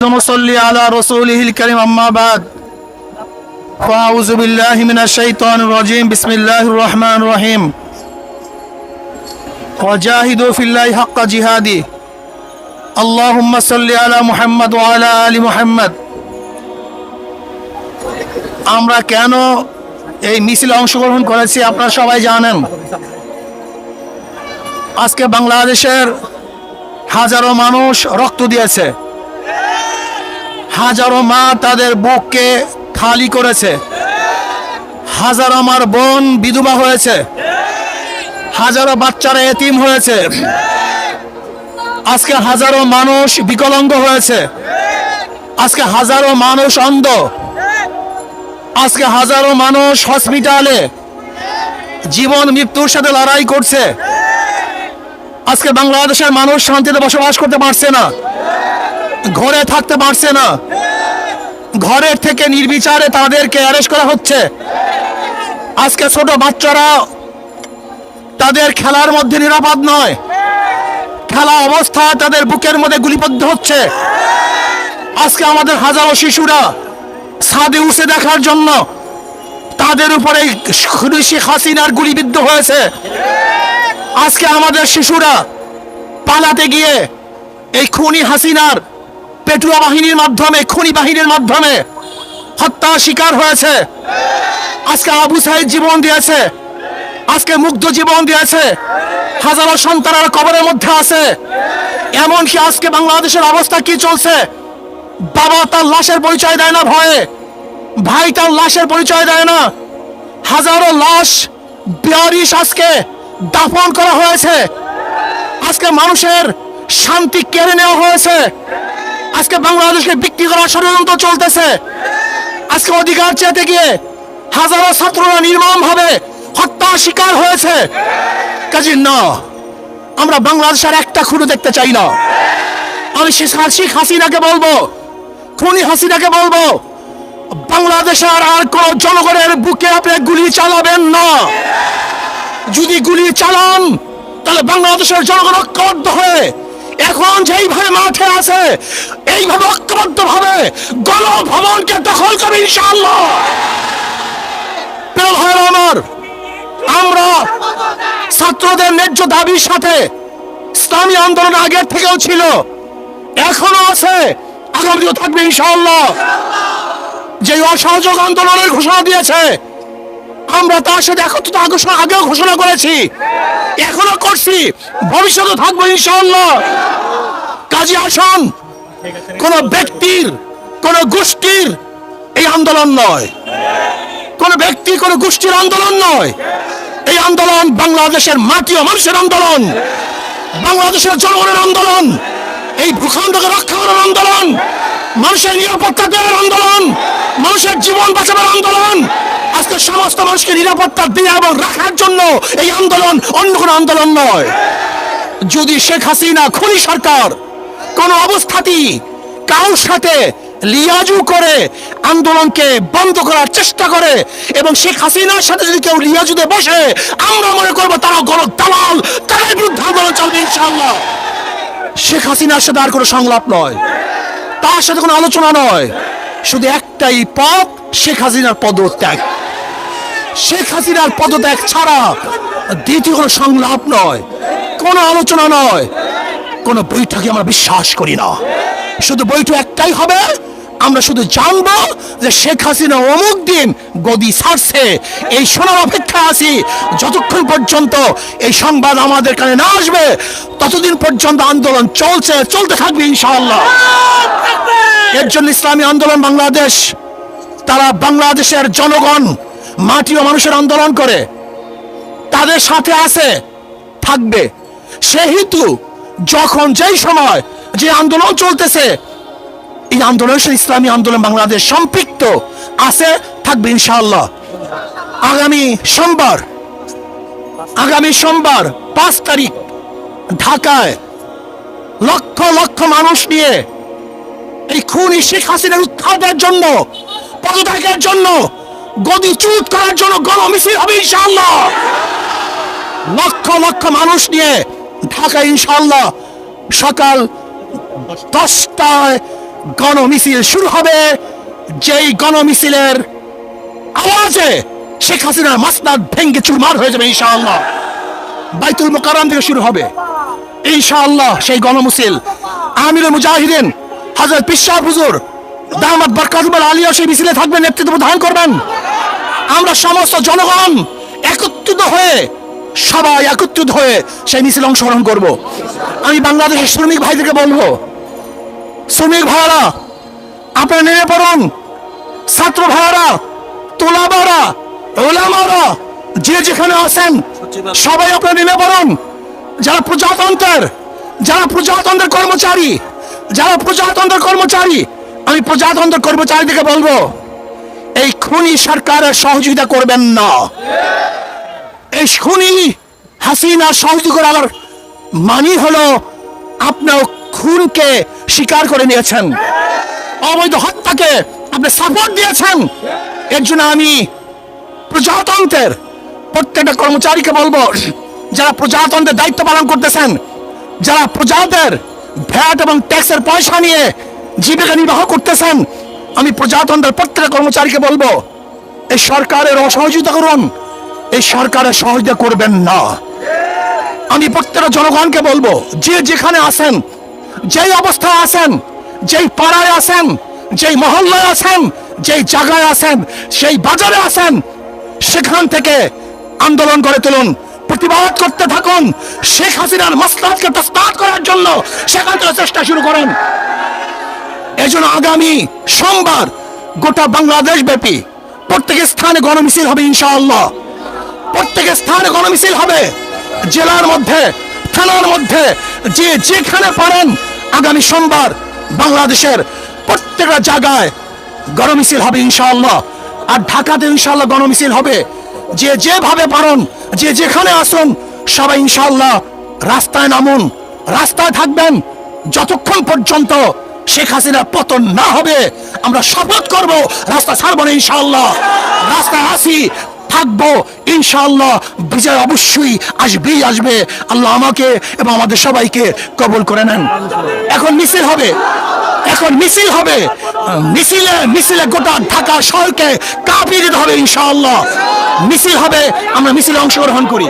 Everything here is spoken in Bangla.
صلي على رسوله الكريم أما بعد فأعوذ بالله من الشيطان الرجيم بسم الله الرحمن الرحيم وجاهدوا في الله حق جهاده اللهم صل على محمد وعلى آل محمد আমরা কেন এই মিছিলে অংশগ্রহণ করেছি আপনারা সবাই জানেন। আজকে বাংলাদেশের হাজারো মানুষ রক্ত দিয়েছে, হাজারো মা তাদের বুককে খালি করেছে, হাজারো আমার বোন বিধবা হয়েছে, হাজারো বাচ্চারা এতিম হয়েছে, আজকে হাজারো মানুষ বিকলাঙ্গ হয়েছে, আজকে হাজারো মানুষ অন্ধ, আজকে হাজারো মানুষ হসপিটালে জীবন মৃত্যুর সাথে লড়াই করছে। আজকে বাংলাদেশের মানুষ শান্তিতে বসবাস করতে পারছে না, ঘরে থাকতে পারছে না, ঘরের থেকে নির্বিচারে তাদেরকে অ্যারেস্ট করা হচ্ছে। আজকে ছোট বাচ্চারা তাদের খেলার মধ্যে নিরাপদ নয়, খেলা অবস্থায় তাদের বুকের মধ্যে গুলিবদ্ধ হচ্ছে। আজকে আমাদের হাজারো শিশুরা ছাদে উঠে দেখার জন্য তাদের উপরে শেখ হাসিনার গুলিবিদ্ধ হয়েছে। আজকে আমাদের শিশুরা পালাতে গিয়ে এই খুনি হাসিনার পেটুয়া বাহিনীর মাধ্যমে, খুনি বাহিনীর মাধ্যমে হত্যার শিকার হয়েছে। আজকে আবু সাইদ জীবন দিয়েছে, আজকে মুগ্ধ জীবন দিয়েছে, হাজারো সন্তানরা কবরের মধ্যে আছে। এমনকি আজকে বাংলাদেশের অবস্থা কি চলছে, বাবা তার লাশের পরিচয় দেয় না ভয়ে, ভাই তার লাশের পরিচয় দেয় না, হাজারো লাশ বেয়ারিশ আজকে দাফন করা হয়েছে। আজকে মানুষের শান্তি কেড়ে নেওয়া হয়েছে। আজকে বাংলাদেশকে বিক্রি করার ষড়যন্ত্র চলতেছে। আজকে অধিকার চেতে গিয়ে হাজারো ছাত্ররা নির্মমভাবে হত্যার শিকার হয়েছে। কাজী না, আমরা বাংলাদেশের একটা খুঁড়ো দেখতে চাই না। আমি শেখ হাসিনাকে বলবো, খুনি হাসিনাকে বলবো, বাংলাদেশের আর কোন জনগণের বুকে আপনি গুলি চালাবেন না। যদি গুলি চালান তাহলে বাংলাদেশের জনগণ ঐক্যবদ্ধ হয়ে এখন যেইভাবে মাঠে আছে এইভাবে ঐক্যবদ্ধ ভাবে গণভবনকে দখল করবে ইনশাআল্লাহ। প্রিয় ভাইরা আমার, আমরা ছাত্রদের ন্যায্য দাবির সাথে ইসলামী আন্দোলন আগের থেকেও ছিল, এখনো আছে, আগামীও থাকবে ইনশাআল্লাহ। যে অসহযোগ আন্দোলনের ঘোষণা দিয়েছে আমরা তার সাথে একত্রিত আগেও ঘোষণা করেছি, এখনো করছি, ভবিষ্যতে থাকবো ইনশাআল্লাহ। কাজী আসন কোন ব্যক্তির, কোন গোষ্ঠীর এই আন্দোলন নয়, কোন ব্যক্তি, কোন গোষ্ঠীর আন্দোলন নয়। এই আন্দোলন বাংলাদেশের মাটি ও মানুষের আন্দোলন, বাংলাদেশের জনগণের আন্দোলন, এই ভূখণ্ডকে রক্ষা করার আন্দোলন, মানুষের নিরাপত্তা দেওয়ার আন্দোলন, মানুষের জীবন বাঁচানোর আন্দোলন। আজকে সমস্ত মানুষকে নিরাপত্তা দেওয়া এবং রাখার জন্য এই আন্দোলন, অন্য কোনো আন্দোলন নয়। যদি শেখ হাসিনা খুনি সরকার কোন অবস্থাতেই কারোর সাথে লিয়াজু করে আন্দোলনকে বন্ধ করার চেষ্টা করে এবং শেখ হাসিনার সাথে যদি কেউ লিয়াজুতে বসে, আমরা মনে করবো তারা গলদ দালাল, তাদের বিরুদ্ধে আন্দোলন চলবে ইনশাআল্লাহ। শেখ হাসিনার সাথে আর কোনো সংলাপ নয়, তার সাথে কোনো আলোচনা নয়, শুধু একটাই পথ, শেখ হাসিনার পদত্যাগ। শেখ হাসিনার পদত্যাগ ছাড়া দ্বিতীয় কোনো সংলাপ নয়, কোনো আলোচনা নয়, কোনো বৈঠকে আমরা বিশ্বাস করি না। শুধু বৈঠক একটাই হবে, আমরা শুধু জানবো যে শেখ হাসিনা অমুক দিন গদি ছাড়ছে, এই শোনার অপেক্ষা আছি। যতক্ষণ পর্যন্ত এই সংবাদ আমাদের কানে না আসবে ততদিন পর্যন্ত আন্দোলন চলতে থাকবে ইনশাআল্লাহ। এর জন্য ইসলামী আন্দোলন বাংলাদেশ, তারা বাংলাদেশের জনগণ, মাটি ও মানুষের আন্দোলন করে, তাদের সাথে আছে, থাকবে। সেহেতু যখন যেই সময় যে আন্দোলন চলতেছে, এই আন্দোলনের সাথে ইসলামী আন্দোলন বাংলাদেশ সম্পৃক্ত আছে, থাকবে ইনশাআল্লাহ। আগামী সোমবার 5 তারিখ ঢাকায় লক্ষ লক্ষ মানুষ নিয়ে এই খুনি শেখ হাসিনার উৎখাতের জন্য, পদত্যাগের জন্য, গদিচ্যুত করার জন্য গণমিছিল হবে ইনশাআল্লাহ। লক্ষ লক্ষ মানুষ নিয়ে ঢাকা ইনশাআল্লাহ সকাল 10টায় গণমিছিল শুরু হবে, যেই গণমিছিলের আওয়াজে শেখ হাসিনার মাসনাদ ভেঙ্গে চুরমার হয়ে যাবে ইনশাআল্লাহ। বাইতুল মোকাররম থেকে শুরু হবে ইনশাআল্লাহ সেই গণমিছিল। আমিরুল মুজাহিদিন হযরত পীর সাহেব হুজুর দামাত বরকাতুল আলিয়া সেই মিছিলে থাকবেন, নেতৃত্ব প্রদান করবেন। আমরা সমস্ত জনগণ একত্রিত হয়ে, সবাই একত্রিত হয়ে সেই মিছিলে অংশগ্রহণ করব। আমি বাংলাদেশের শ্রমিক ভাইদেরকে বলবো, শ্রমিক ভাইরা আপনারা নেমে পড়ুন, ছাত্র ভাইরা, তোলাবারা, ওলামারা যে যেখানে আছেন সবাই আপনারা নেমে পড়ুন। যারা প্রজাতন্ত্রের কর্মচারী, আমি প্রজাতন্ত্রের কর্মচারীদেরকে বলবো, এই খুনি সরকারের সহযোগিতা করবেন না। এই খুনি হাসিনা সহযোগিতা করার মানে হলো আপনার খুনকে স্বীকার করে নিয়েছেন, অবৈধ হত্যাকে আপনি সাপোর্ট দিয়েছেন। এর জন্য আমি প্রজাতন্ত্রের প্রত্যেকটা কর্মচারীকে বলবো, যারা প্রজাতন্ত্রের দায়িত্ব পালন করতেছেন, যারা প্রজাদের ভ্যাট এবং ট্যাক্সের পয়সা নিয়ে জীবিকা নির্বাহ করতেছেন, আমি প্রজাতন্ত্রের প্রত্যেকটা কর্মচারীকে বলবো, এই সরকারের অসহযোগিতা করুন, এই সরকারের সহযোগিতা করবেন না। আমি প্রত্যেকটা জনগণকে বলবো, যে যেখানে আছেন, যেই অবস্থায় আছেন, যেই পাড়ায় আছেন, যেই মহল্লায় আছেন, যেই জায়গায় আছেন, সেই বাজারে আছেন, সেখান থেকে আন্দোলন করে তুলুন, প্রতিবাদ করতে থাকুন। শেখ হাসিনার মাসলাতকে তসনাত করার জন্য সেখান থেকে চেষ্টা শুরু করেন। এই জন্য আগামী সোমবার গোটা বাংলাদেশ ব্যাপী প্রত্যেক স্থানে গণমিছিল হবে ইনশাআল্লাহ। প্রত্যেক স্থানে গণমিছিল হবে, জেলার মধ্যে, থানার মধ্যে, যে যেখানে পারেন আগামী সোমবার বাংলাদেশের প্রত্যেকটা জায়গায় গণমিছিল হবে ইনশাআল্লাহ। আর ঢাকাতে ইনশাআল্লাহ গণমিছিল হবে। যে যেভাবে পারেন, যে যেখানে আসুন, সবাই ইনশাআল্লাহ রাস্তায় নামুন, রাস্তায় থাকবেন যতক্ষণ পর্যন্ত শেখ হাসিনার পতন না হবে। আমরা শপথ করব রাস্তা ছাড়বো না ইনশাআল্লাহ, রাস্তায় আসি, থাকবো ইনশাআল্লাহ। বিজয় অবশ্যই আসবে। আল্লাহ আমাকে এবং আমাদের সবাইকে কবুল করে নেন। এখন মিছিল হবে, মিছিলে গোটা ঢাকা শহরকে কাঁপিয়ে দিতে হবে ইনশাআল্লাহ। মিছিল হবে, আমরা মিছিলে অংশগ্রহণ করি।